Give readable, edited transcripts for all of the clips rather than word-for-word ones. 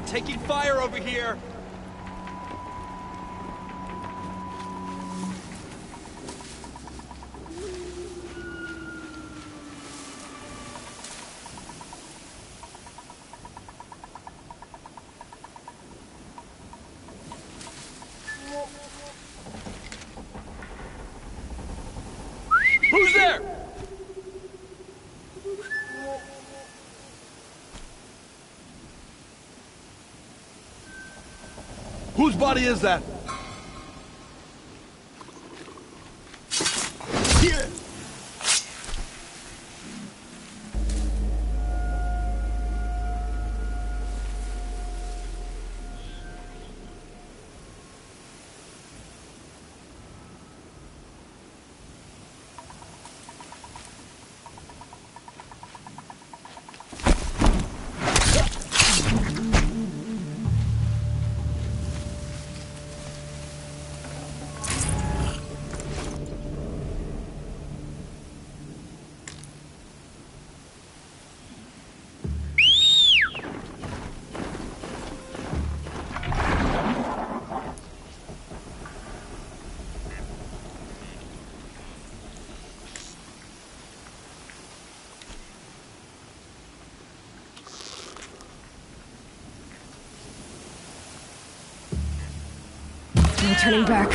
Taking fire over here! Who's there? Whose body is that? Here! No turning back.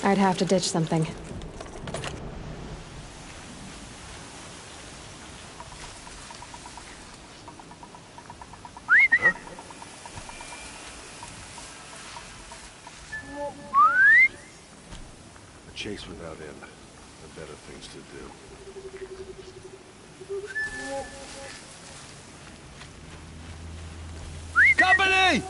I'd have to ditch something. A chase without end. The better things to do. Company!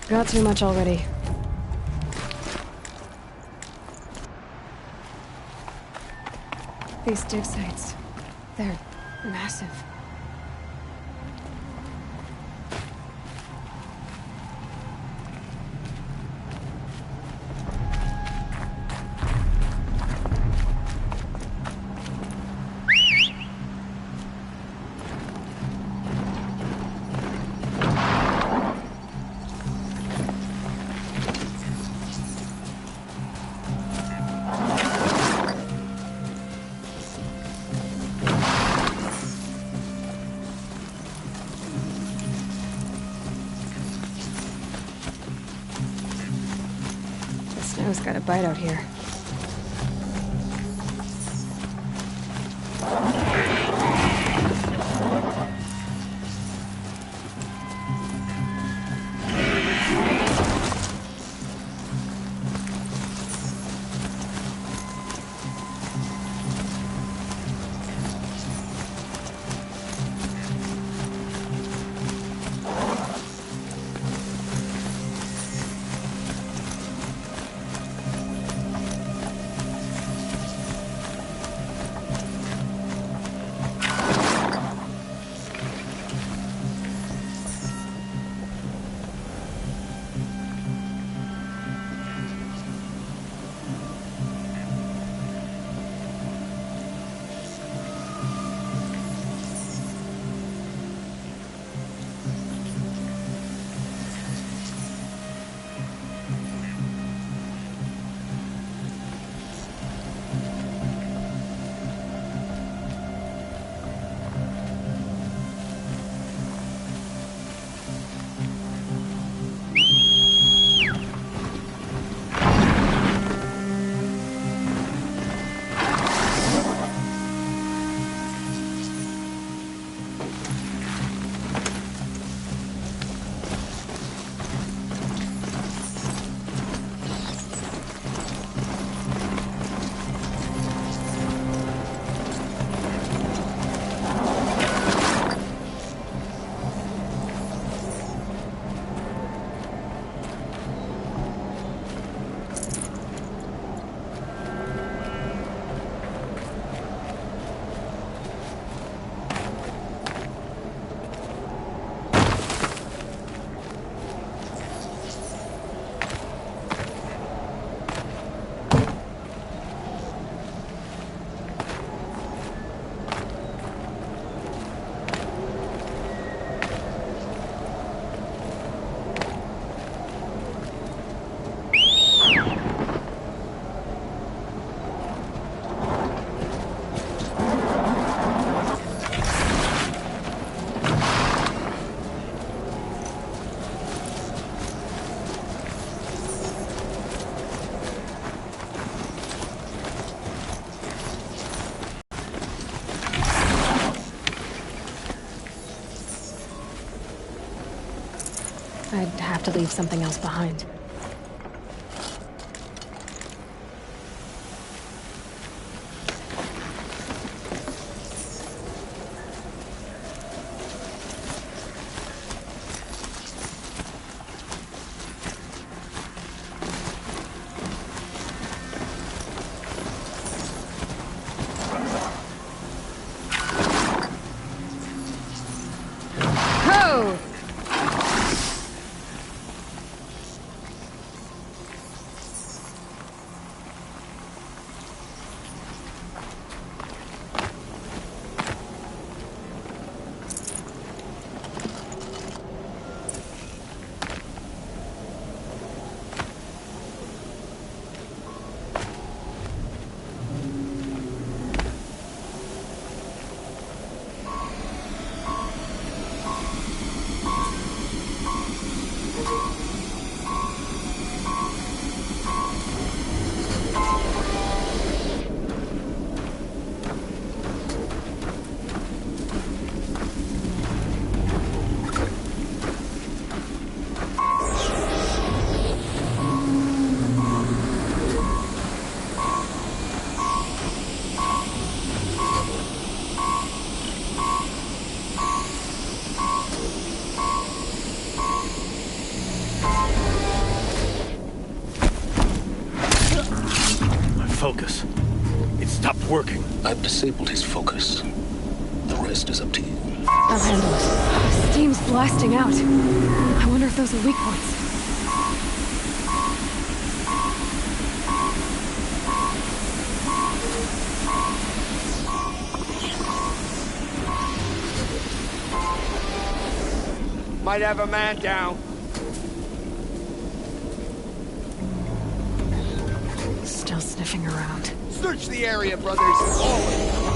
Got too much already. These dig sites, they're Massive. Snow's got a bite out here. I'd have to leave something else behind. Ho! Focus. It stopped working. I've disabled his focus. The rest rest is up to you. I'll handle it. Steam's blasting out. I wonder if those are weak points. Might have a man down. Still sniffing around. Search the area, brothers. All of you.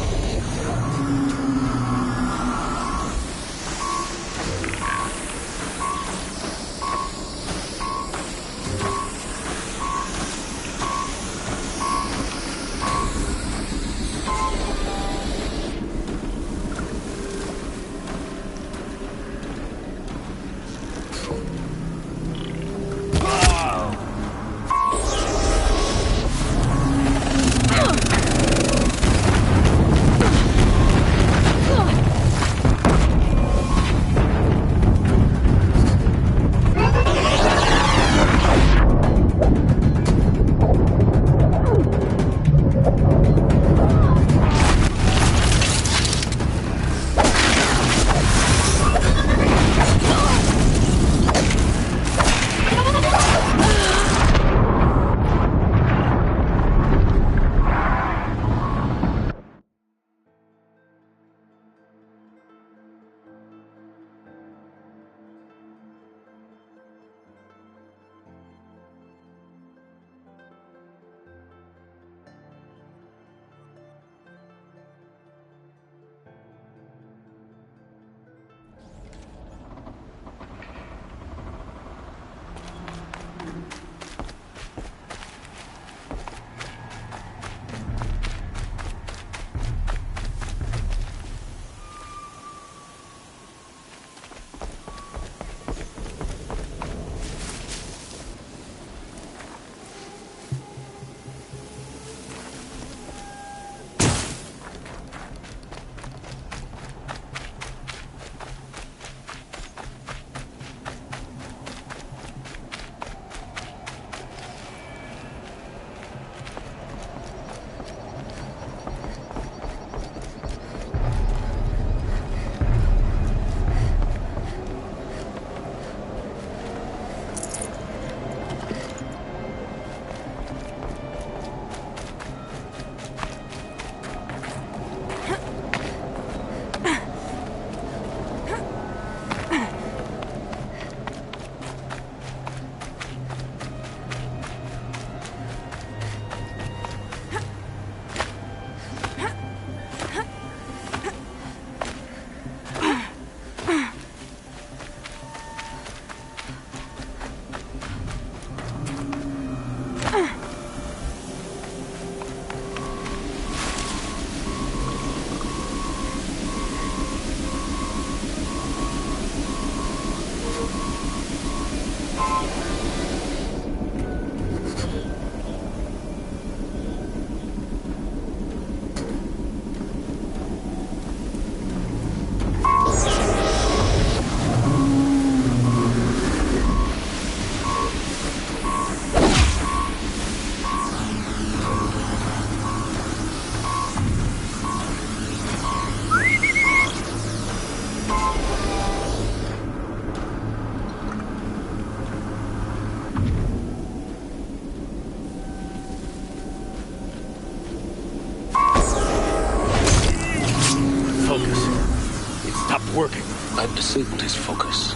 Working. I've disabled his focus.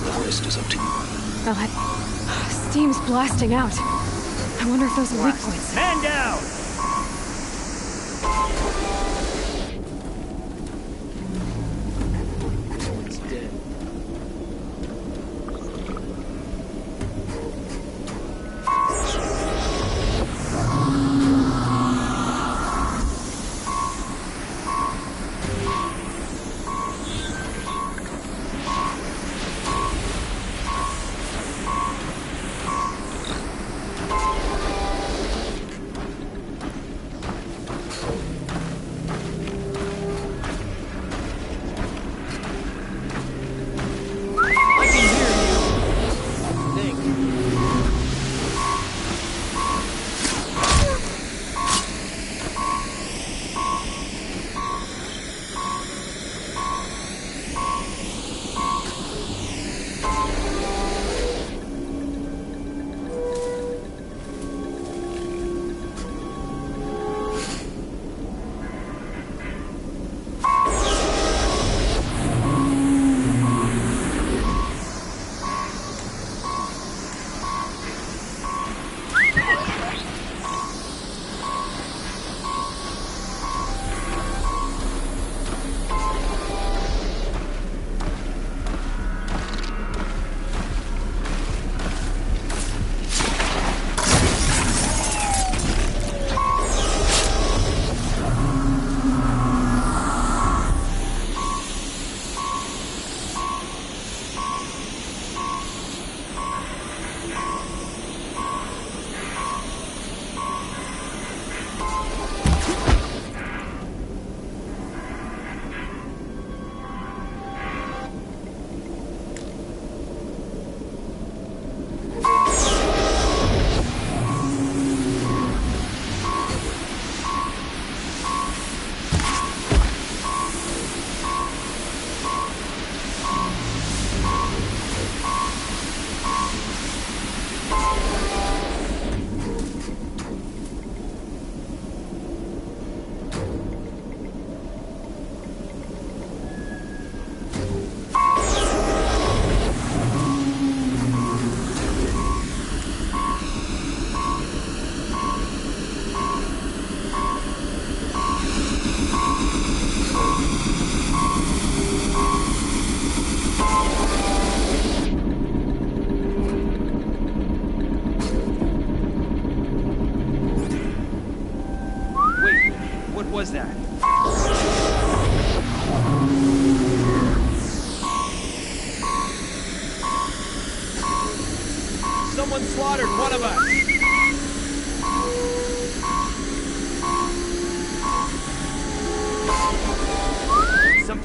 The rest is up to you. Steam's blasting out. I wonder if those are weak points. Man down! It's dead.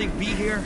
think be here?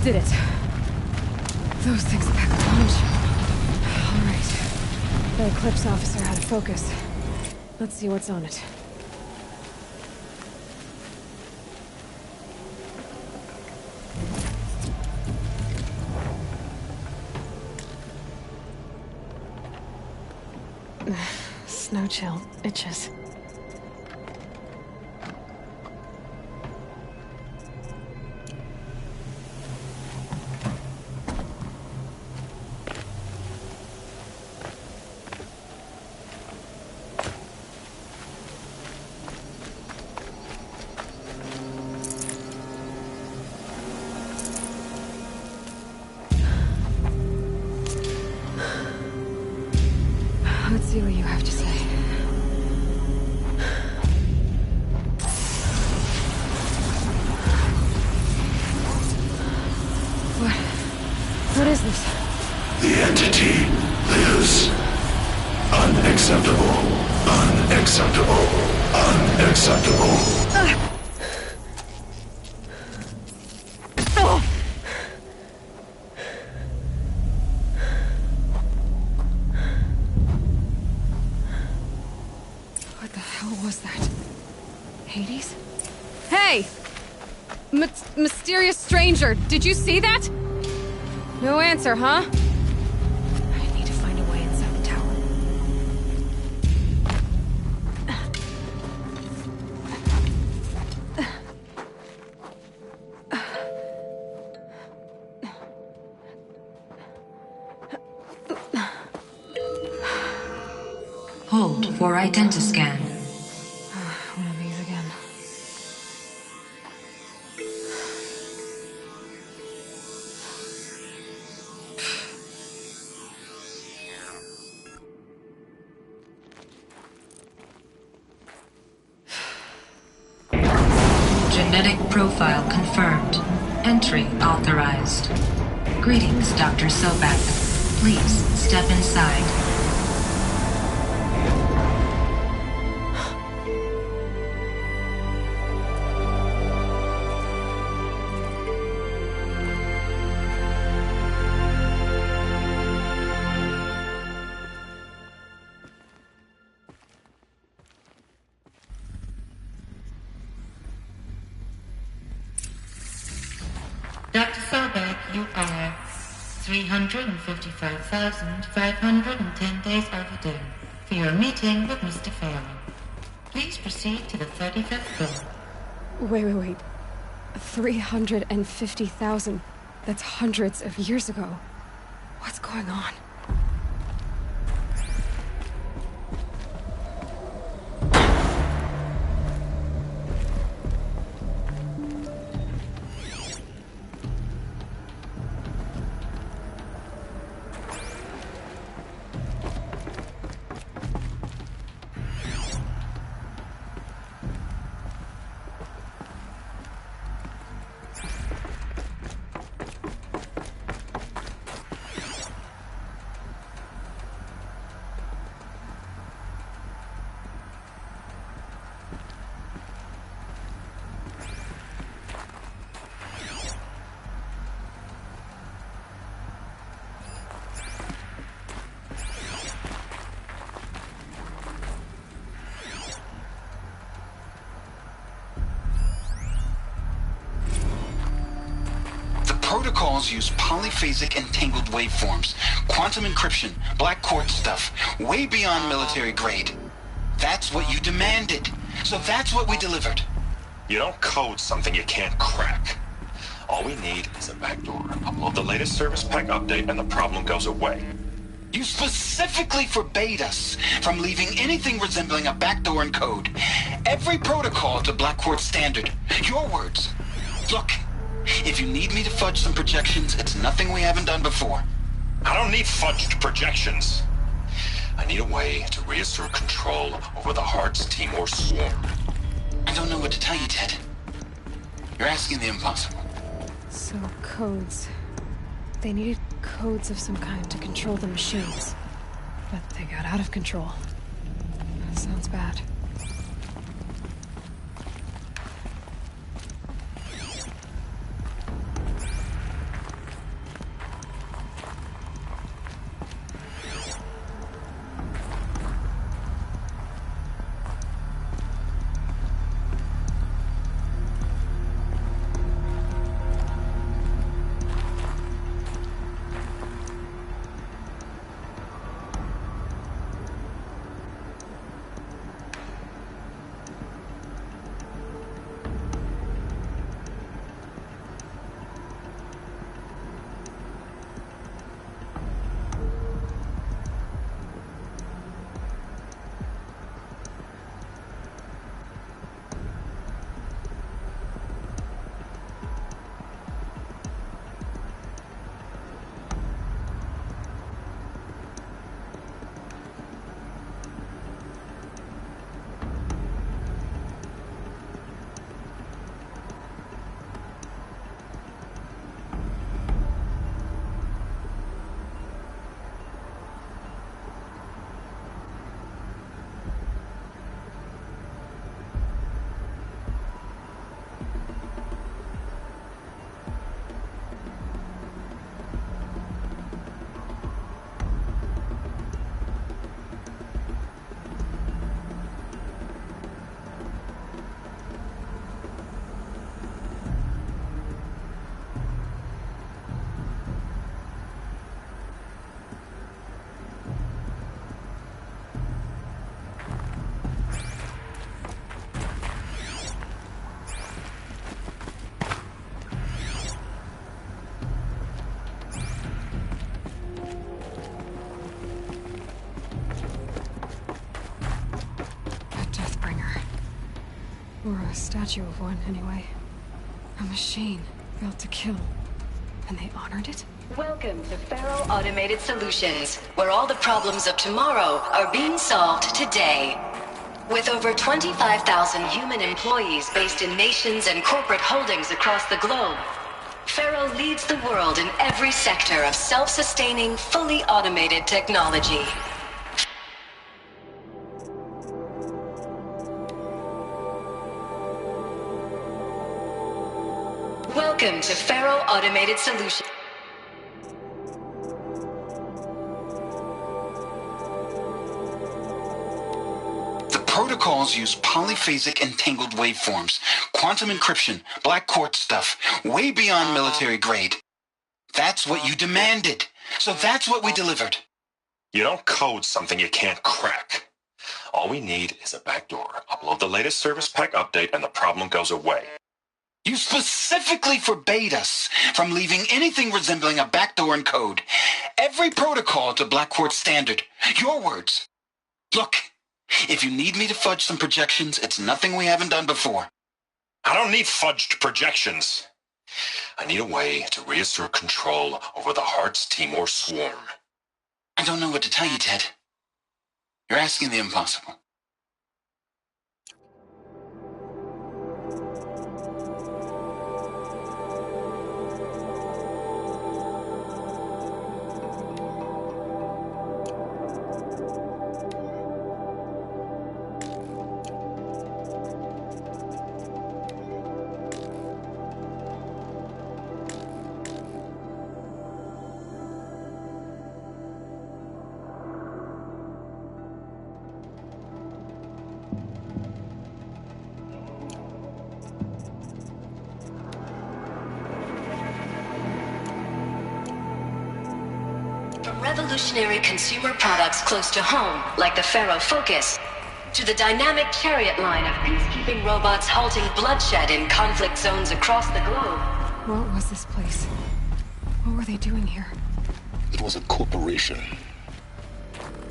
Did it. Those things pack a punch. All right. The Eclipse officer had a focus. Let's see what's on it. Snow chill. Itches. Let's see what you have to say. What is this? The entity lives. Unacceptable. Unacceptable. Unacceptable. What the hell was that? Hades? Hey! Mysterious stranger, did you see that? No answer, huh? I need to find a way inside the tower. Hold for identiscan. One of these again. Genetic profile confirmed. Entry authorized. Greetings, Dr. Sobek. Please step inside. Dr. Sobek, you are 355,510 days overdue for your meeting with Mr. Farrell. Please proceed to the 35th floor. Wait. 350,000. That's hundreds of years ago. What's going on? Protocols use polyphasic entangled waveforms, quantum encryption, black quartz stuff, way beyond military grade. That's what you demanded, so that's what we delivered. You don't code something you can't crack. All we need is a backdoor. Upload the latest service pack update and the problem goes away. You specifically forbade us from leaving anything resembling a backdoor in code. Every protocol to black quartz standard. Your words. Look. If you need me to fudge some projections, it's nothing we haven't done before. I don't need fudged projections. I need a way to reassert control over the Heart's Timor swarm. I don't know what to tell you, Ted. You're asking the impossible. So, codes. They needed codes of some kind to control the machines. But they got out of control. Sounds bad. Or a statue of one, anyway. A machine built to kill. And they honored it? Welcome to Faro Automated Solutions, where all the problems of tomorrow are being solved today. With over 25,000 human employees based in nations and corporate holdings across the globe, Faro leads the world in every sector of self-sustaining, fully automated technology. Welcome to Faro Automated Solutions. Protocols use polyphasic entangled waveforms, quantum encryption, black quartz stuff, way beyond military grade. That's what you demanded. So that's what we delivered. You don't code something you can't crack. All we need is a backdoor. Upload the latest service pack update and the problem goes away. You specifically forbade us from leaving anything resembling a backdoor in code. Every protocol to black quartz standard. Your words. Look. If you need me to fudge some projections, it's nothing we haven't done before. I don't need fudged projections. I need a way to reassert control over the Heart's Timor swarm. I don't know what to tell you, Ted. You're asking the impossible. Revolutionary consumer products close to home, like the Faro Focus, to the dynamic chariot line of peacekeeping robots halting bloodshed in conflict zones across the globe. What was this place? What were they doing here? It was a corporation.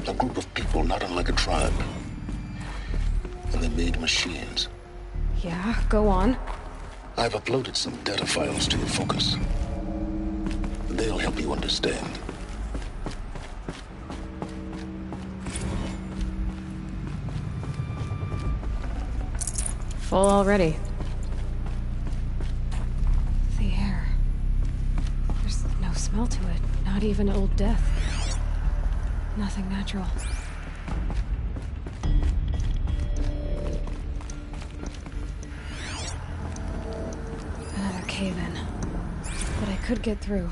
A group of people not unlike a tribe. And they made machines. Yeah, go on. I've uploaded some data files to your Focus. They'll help you understand. Full already. The air. There's no smell to it. Not even old death. Nothing natural. Another cave-in. But I could get through.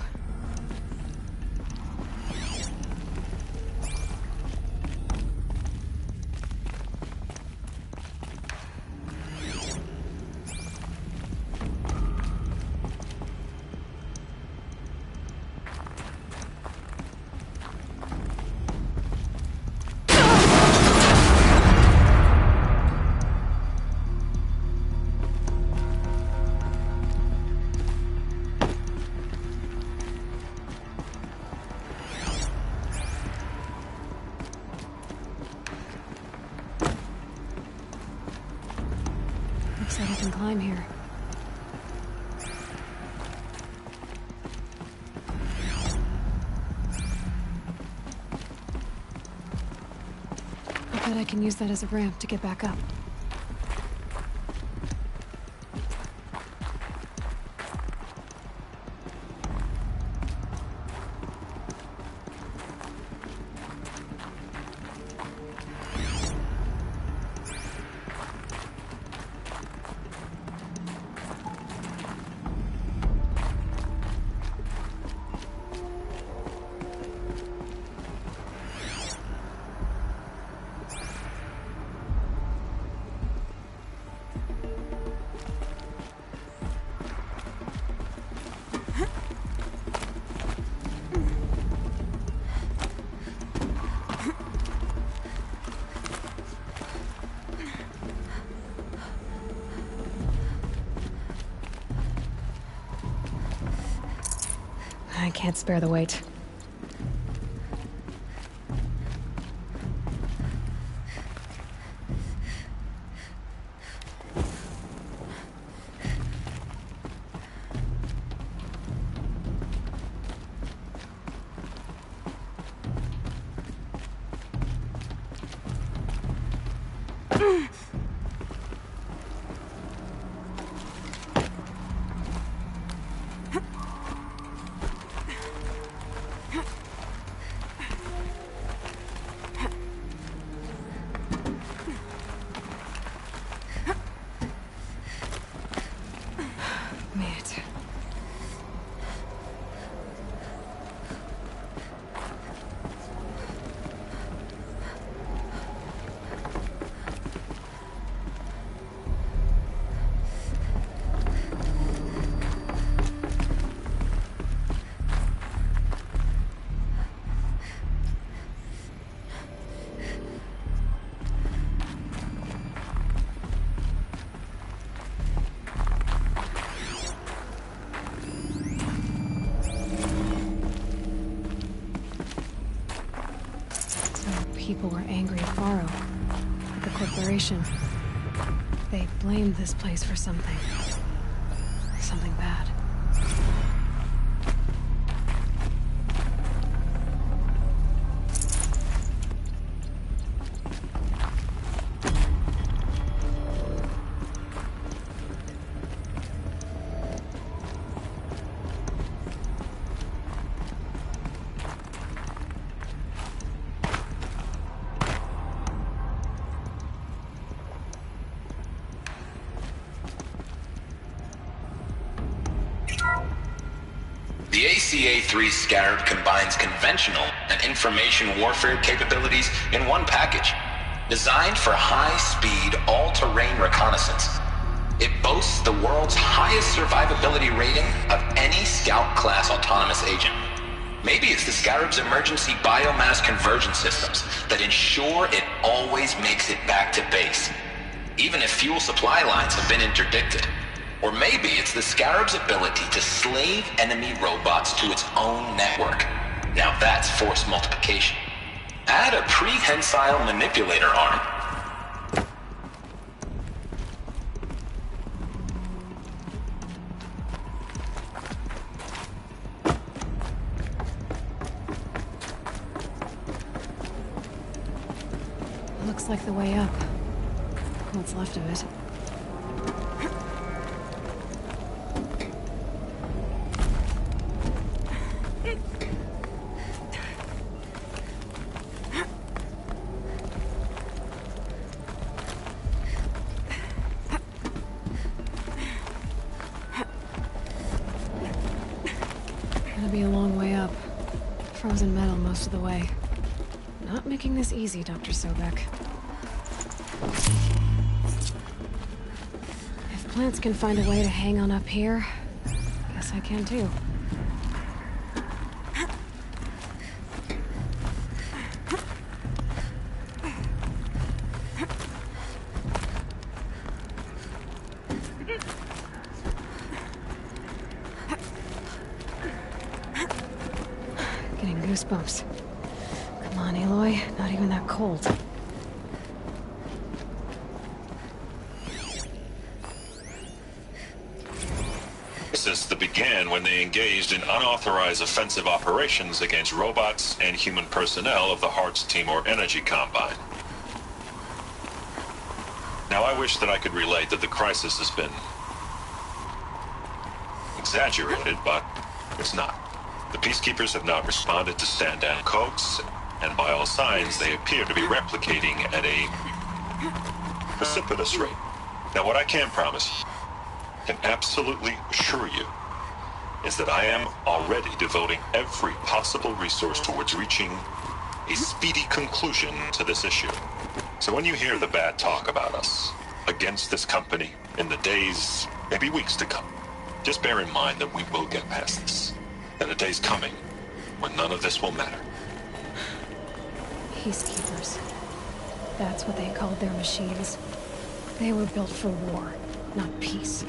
Looks like I can climb here. I bet I can use that as a ramp to get back up. I can't spare the weight. people were angry at Faro, at the corporation. They blamed this place for something. Something bad. The ACA-3 Scarab combines conventional and information warfare capabilities in one package, designed for high-speed, all-terrain reconnaissance. It boasts the world's highest survivability rating of any Scout-class autonomous agent. Maybe it's the Scarab's emergency biomass conversion systems that ensure it always makes it back to base, even if fuel supply lines have been interdicted. Or maybe it's the Scarab's ability to slave enemy robots to its own network. Now that's force multiplication. Add a prehensile manipulator arm. Looks like the way up. What's left of it. Gonna be a long way up. Frozen metal most of the way. Not making this easy, Dr. Sobek. If plants can find a way to hang on up here, guess I can too. Getting goosebumps. Come on, Aloy. Not even that cold. That began when they engaged in unauthorized offensive operations against robots and human personnel of the Hearts Timor Energy Combine. Now, I wish that I could relate that the crisis has been exaggerated, but it's not. The Peacekeepers have not responded to stand-down codes, and by all signs, they appear to be replicating at a precipitous rate. Now, what I can promise, can absolutely assure you, is that I am already devoting every possible resource towards reaching a speedy conclusion to this issue. So when you hear the bad talk about us against this company in the days, maybe weeks to come, just bear in mind that we will get past this. That a day's coming when none of this will matter. Peacekeepers. That's what they called their machines. They were built for war, not peace.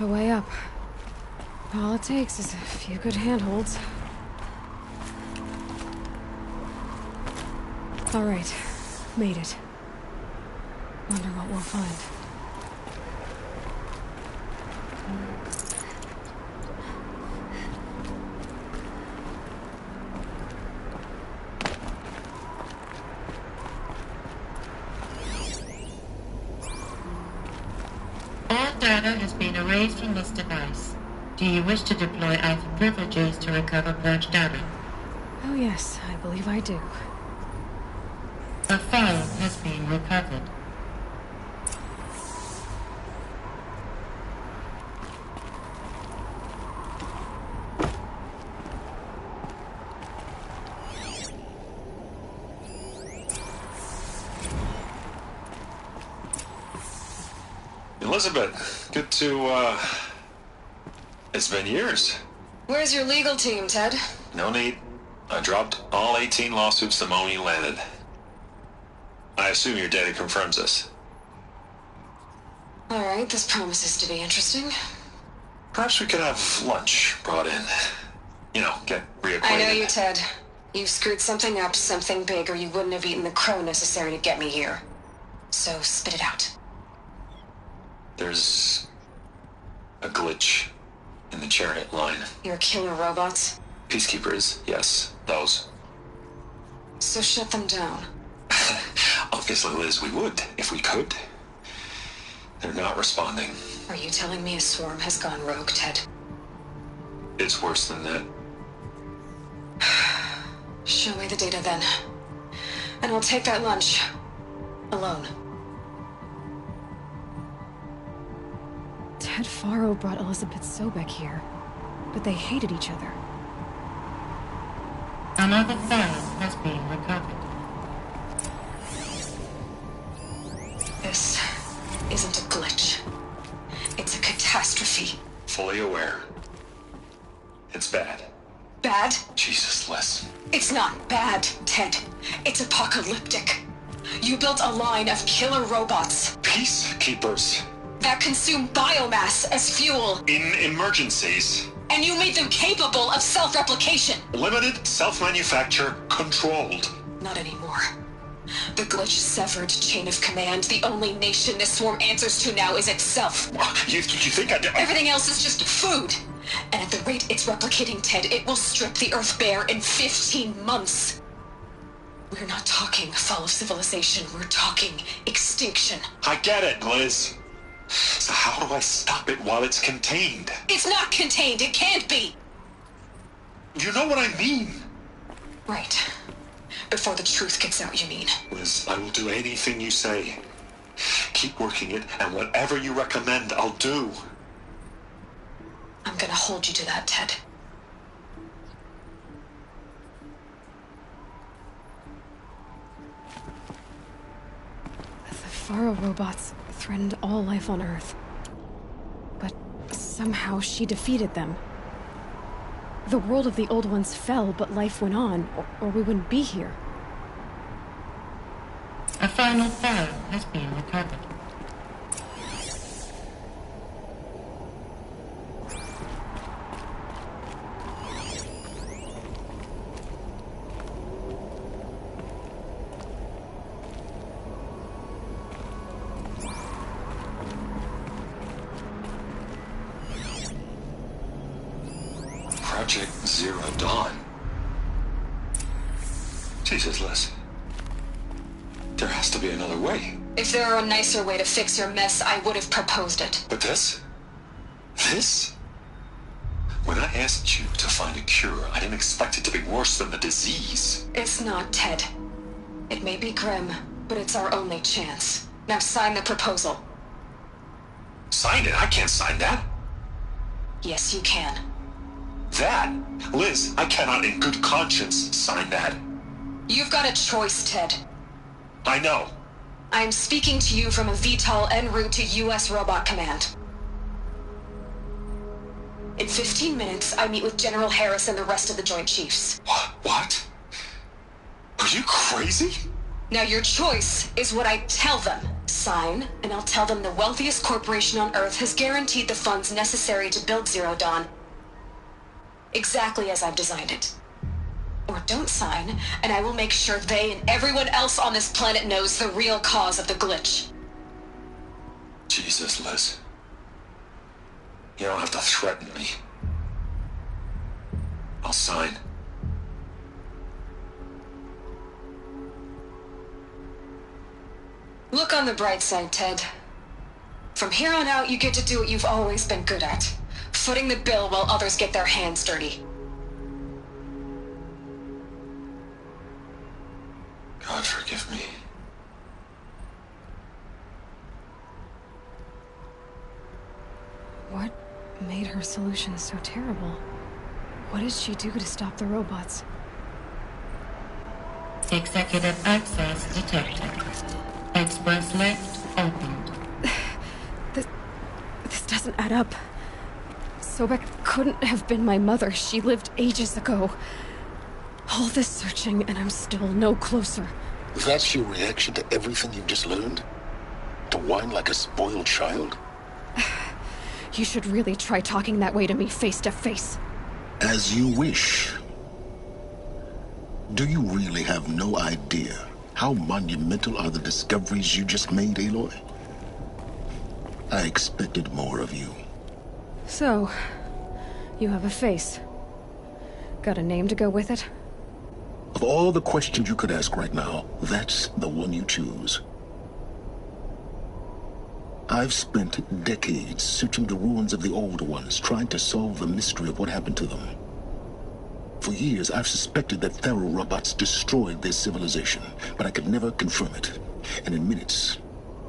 the way up. All it takes is a few good handholds. All right, made it. Wonder what we'll find. All data has been erased from this device. Do you wish to deploy Alpha privileges to recover purged data? Oh yes, I believe I do. The file has been recovered. Elizabeth, good to, it's been years. Where's your legal team, Ted? No need. I dropped all 18 lawsuits the moment you landed. I assume your data confirms this. Alright, this promises to be interesting. Perhaps we could have lunch brought in. You know, get reacquainted. I know you, Ted. You've screwed something up, something big, or you wouldn't have eaten the crow necessary to get me here. So, spit it out. There's a glitch in the chariot line. Your killer robots? Peacekeepers, yes, those. So shut them down. Obviously, Liz, we would, if we could. They're not responding. Are you telling me a swarm has gone rogue, Ted? It's worse than that. Show me the data then. And I'll take that lunch. Alone. Ted Faro brought Elizabeth Sobek here, but they hated each other. Another file has been recovered. This isn't a glitch. It's a catastrophe. Fully aware. It's bad. Bad? Jesus, Liz. It's not bad, Ted. It's apocalyptic. You built a line of killer robots. Peacekeepers. That consume biomass as fuel. In emergencies. And you made them capable of self-replication. Limited, self-manufacture, controlled. Not anymore. The glitch severed chain of command. The only nation this swarm answers to now is itself. You think Everything else is just food. And at the rate it's replicating, Ted, it will strip the Earth bare in 15 months. We're not talking fall of civilization. We're talking extinction. I get it, Liz. So how do I stop it while it's contained? It's not contained. It can't be. You know what I mean. Right. Before the truth gets out, you mean? Liz, I will do anything you say. Keep working it, and whatever you recommend, I'll do. I'm gonna hold you to that, Ted. The Faro robots threatened all life on Earth. But somehow she defeated them. The world of the old ones fell, but life went on, or we wouldn't be here. A final file has been recovered. Project Zero Dawn. Jesus, Liz. There has to be another way. If there were a nicer way to fix your mess, I would have proposed it. But this? This? When I asked you to find a cure, I didn't expect it to be worse than the disease. It's not, Ted. It may be grim, but it's our only chance. Now sign the proposal. Sign it? I can't sign that. Yes, you can. That? Liz, I cannot in good conscience sign that. You've got a choice, Ted. I know. I'm speaking to you from a VTOL en route to U.S. Robot Command. In 15 minutes, I meet with General Harris and the rest of the Joint Chiefs. What? Are you crazy? Now your choice is what I tell them. Sign, and I'll tell them the wealthiest corporation on Earth has guaranteed the funds necessary to build Zero Dawn. Exactly as I've designed it. Or don't sign, and I will make sure they and everyone else on this planet knows the real cause of the glitch. Jesus, Liz. You don't have to threaten me. I'll sign. Look on the bright side, Ted. From here on out, you get to do what you've always been good at. Footing the bill while others get their hands dirty. God forgive me. What made her solution so terrible? What did she do to stop the robots? Executive access detected. Express lift opened. This doesn't add up. Sobek couldn't have been my mother. She lived ages ago. All this searching, and I'm still no closer. That's your reaction to everything you've just learned? To whine like a spoiled child? You should really try talking that way to me face to face. As you wish. Do you really have no idea how monumental are the discoveries you just made, Aloy? I expected more of you. So, you have a face. Got a name to go with it? Of all the questions you could ask right now, that's the one you choose. I've spent decades searching the ruins of the older ones, trying to solve the mystery of what happened to them. For years, I've suspected that Thero robots destroyed their civilization, but I could never confirm it. And in minutes,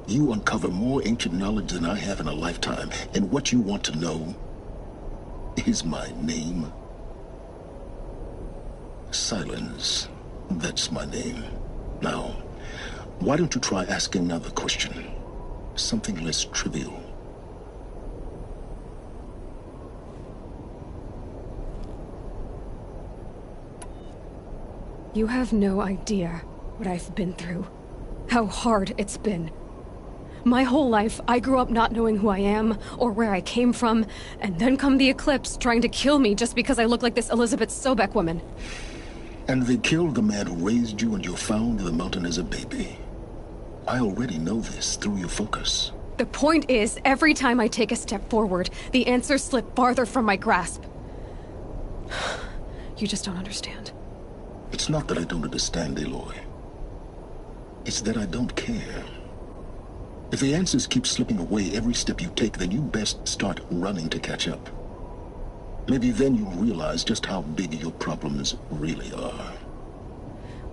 you uncover more ancient knowledge than I have in a lifetime, and what you want to know is my name. Silence. That's my name. Now, why don't you try asking another question? Something less trivial. You have no idea what I've been through. How hard it's been. My whole life, I grew up not knowing who I am, or where I came from, and then come the Eclipse trying to kill me just because I look like this Elizabeth Sobek woman. And they killed the man who raised you and you found in the mountain as a baby. I already know this through your focus. The point is, every time I take a step forward, the answers slip farther from my grasp. You just don't understand. It's not that I don't understand, Aloy. It's that I don't care. If the answers keep slipping away every step you take, then you best start running to catch up. Maybe then you'll realize just how big your problems really are.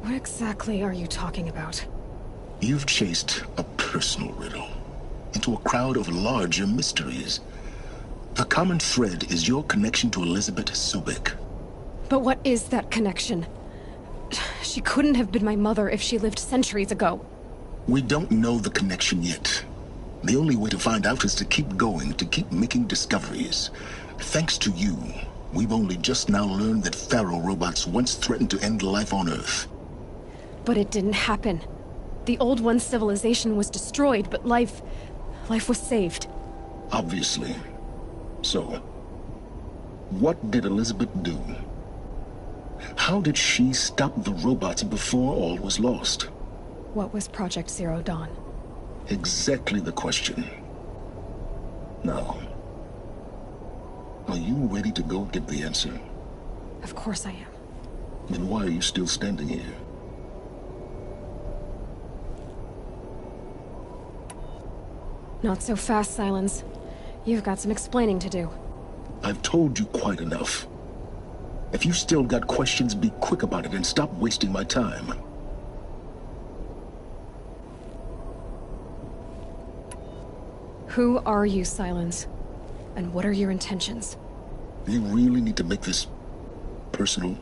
What exactly are you talking about? You've chased a personal riddle into a crowd of larger mysteries. The common thread is your connection to Elizabeth Sobek. But what is that connection? She couldn't have been my mother if she lived centuries ago. We don't know the connection yet. The only way to find out is to keep going, to keep making discoveries. Thanks to you, we've only just now learned that Thero robots once threatened to end life on Earth. But it didn't happen. The Old One's civilization was destroyed, but life was saved. Obviously. So, what did Elizabeth do? How did she stop the robots before all was lost? What was Project Zero Dawn? Exactly the question. Now, are you ready to go get the answer? Of course I am. Then why are you still standing here? Not so fast, Silence. You've got some explaining to do. I've told you quite enough. If you've still got questions, be quick about it and stop wasting my time. Who are you, Silence? And what are your intentions? You really need to make this personal?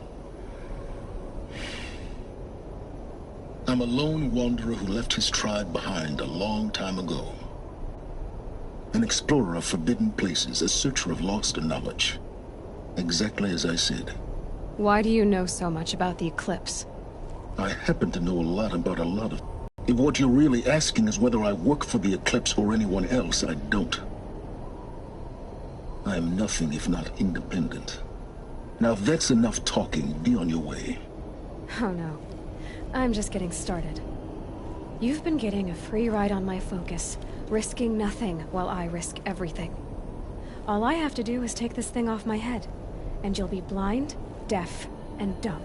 I'm a lone wanderer who left his tribe behind a long time ago. An explorer of forbidden places, a searcher of lost knowledge. Exactly as I said. Why do you know so much about the Eclipse? I happen to know a lot about a lot of... If what you're really asking is whether I work for the Eclipse or anyone else, I don't. I am nothing if not independent. Now, if that's enough talking, be on your way. Oh no. I'm just getting started. You've been getting a free ride on my focus, risking nothing while I risk everything. All I have to do is take this thing off my head, and you'll be blind, deaf, and dumb.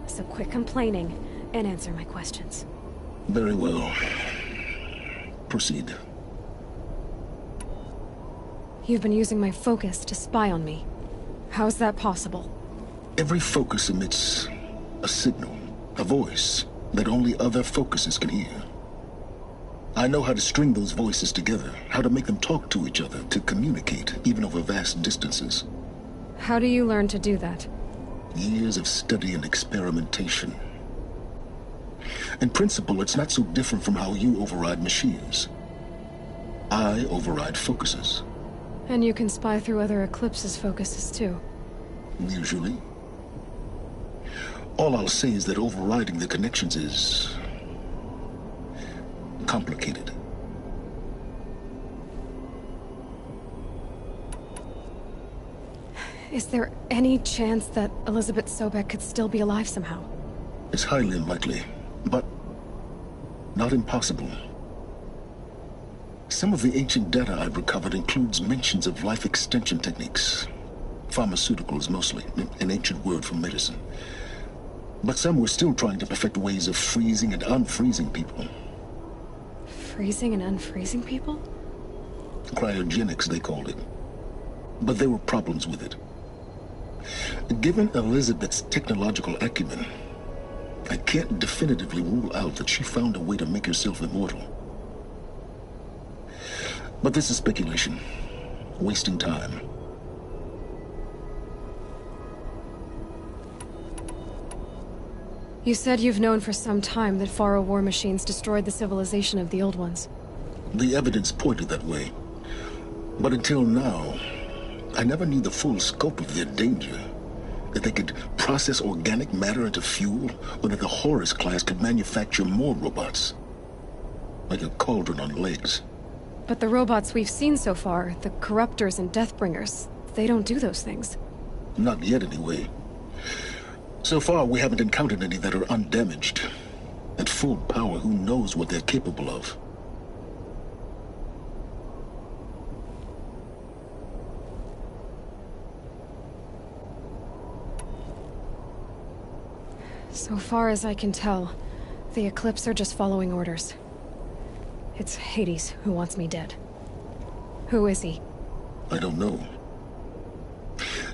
So quit complaining and answer my questions. Very well. Proceed. You've been using my focus to spy on me. How's that possible? Every focus emits a signal, a voice, that only other focuses can hear. I know how to string those voices together, how to make them talk to each other, to communicate, even over vast distances. How do you learn to do that? Years of study and experimentation. In principle, it's not so different from how you override machines. I override focuses. And you can spy through other Eclipse's focuses too. Usually. All I'll say is that overriding the connections is complicated. Is there any chance that Elizabeth Sobek could still be alive somehow? It's highly unlikely, but not impossible. Some of the ancient data I've recovered includes mentions of life extension techniques. Pharmaceuticals, mostly, an ancient word for medicine. But some were still trying to perfect ways of freezing and unfreezing people. Freezing and unfreezing people? Cryogenics, they called it. But there were problems with it. Given Elizabeth's technological acumen, I can't definitively rule out that she found a way to make herself immortal. But this is speculation. Wasting time. You said you've known for some time that Faro war machines destroyed the civilization of the Old Ones. The evidence pointed that way. But until now, I never knew the full scope of their danger. That they could process organic matter into fuel, or that the Horus class could manufacture more robots. Like a cauldron on legs. But the robots we've seen so far, the Corruptors and Deathbringers, they don't do those things. Not yet, anyway. So far, we haven't encountered any that are undamaged. At full power, who knows what they're capable of? So far as I can tell, the Eclipse are just following orders. It's Hades who wants me dead. Who is he? I don't know.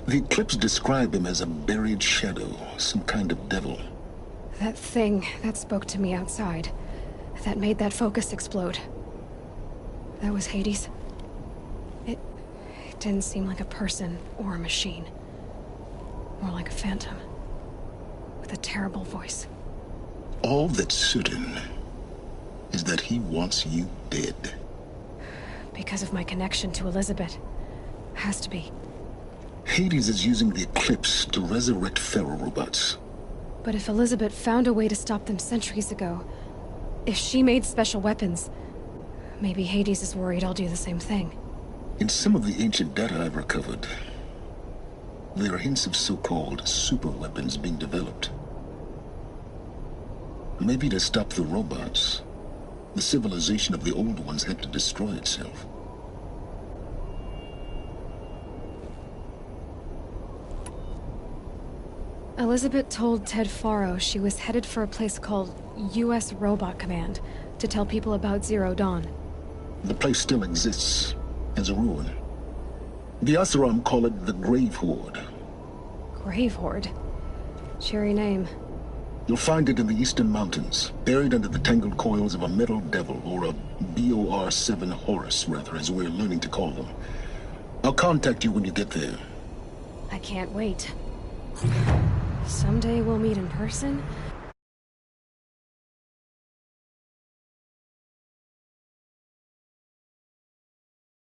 The Eclipse describe him as a buried shadow, some kind of devil. That thing that spoke to me outside, that made that focus explode. That was Hades? It didn't seem like a person or a machine. More like a phantom. With a terrible voice. All that's certain is that he wants you dead. Because of my connection to Elizabeth. Has to be. Hades is using the Eclipse to resurrect Pharaoh robots. But if Elizabeth found a way to stop them centuries ago, if she made special weapons, maybe Hades is worried I'll do the same thing. In some of the ancient data I've recovered, there are hints of so-called super weapons being developed. Maybe to stop the robots, the civilization of the Old Ones had to destroy itself. Elizabeth told Ted Faro she was headed for a place called U.S. Robot Command to tell people about Zero Dawn. The place still exists, as a ruin. The Asuram call it the Grave Horde. Grave Horde? Cheery name. You'll find it in the Eastern Mountains, buried under the tangled coils of a metal devil, or a BOR-7 Horus, rather, as we're learning to call them. I'll contact you when you get there. I can't wait. Someday we'll meet in person,